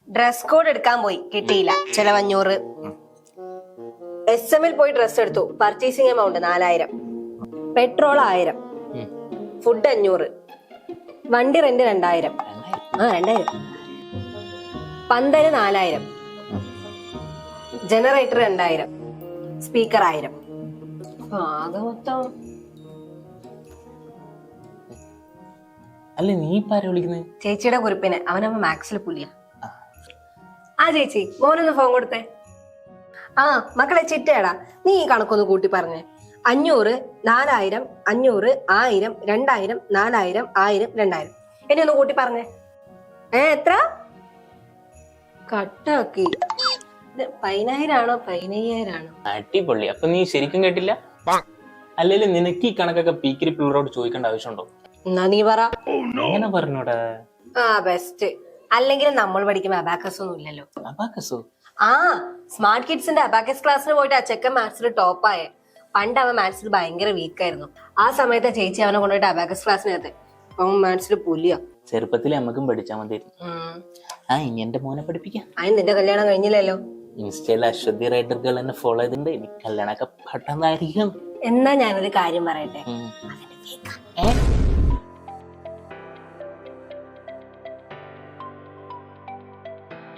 Dress code എടുക്കാൻ പോയി, കിട്ടിയില്ല, ചെലവ് 500. SM പോയി ഡ്രസ് എടുത്തു, പർച്ചേസിംഗ് എമൗണ്ട് 4000. പെട്രോൾ 1000. ഫുഡ് 500. വണ്ടി റെന്റ് 2000. 2000. പന്തല് 4000. ജനറേറ്റർ 2000. സ്പീക്കർ 1000. ആകെ മൊത്തം. അല്ല നീ ഇപ്പൊ ആരാ വിളിക്കുന്നത്? ചേച്ചിയുടെ കുറിപ്പിന്, അവനമ്മ മാത്സിൽ പുലിയ. ആ ചേച്ചി, മോനൊന്ന് ഫോൺ കൊടുത്തേ. ആ മക്കളെ ചിറ്റേടാ, നീ ഈ കണക്കൊന്ന് കൂട്ടി പറഞ്ഞേ. 500, 4000, 500, 1000, 2000, 4000, 1000, 2000. എന്നെ ഒന്ന് കൂട്ടി പറഞ്ഞേ. എത്ര കട്ടാക്കി? 10000 ആണോ 15000 ആണോ? അടിപൊളി. അപ്പൊ നീ ശരിക്കും കേട്ടില്ല? അല്ലെങ്കിൽ നിനക്ക് ഈ കണക്കൊക്കെ പീക്കിരി പിള്ളേരോട് ചോദിക്കേണ്ട ആവശ്യമുണ്ടോ? എന്നാ നീ പറ. എങ്ങനെ പറഞ്ഞൂടാ? ബെസ്റ്റ്. അല്ലെങ്കിൽ നമ്മൾ പഠിക്കുമ്പോ അബാക്കസ് ഒന്നും ഇല്ലല്ലോ. അബാക്കസോ? സ്മാർട്ട് കിഡ്സിന്റെ അബാക്കസ് ക്ലാസ്സിന് പോയിട്ട് ആ ചെക്കൻ മാത്സിൽ ടോപ്പായേ. പണ്ട് അവൻ മാത്സിൽ ഭയങ്കര വീക്കായിരുന്നു. ആ സമയത്ത് ചേച്ചി അവനെ കൊണ്ടുപോയിട്ട് അബാക്കസ് ക്ലാസ്സിനകത്ത്. അവൻ മാത്സിൽ പുലിയാ. ചെറുപ്പത്തിൽ നമുക്കും പഠിച്ചാൽ മതിയായിരുന്നു. ഇനി എന്റെ മോനെ പഠിപ്പിക്കാം. അതിന് നിന്റെ കല്യാണം കഴിഞ്ഞില്ലല്ലോ. ഇൻസ്റ്റയിൽ അശ്വതി റൈഡർ ഗേൾ എന്നെ ഫോളോ ചെയ്തിട്ടുണ്ട്. എനിക്ക് കല്യാണമൊക്കെ പെട്ടെന്നായിരിക്കും. എന്നാ ഞാനൊരു കാര്യം പറയട്ടെ.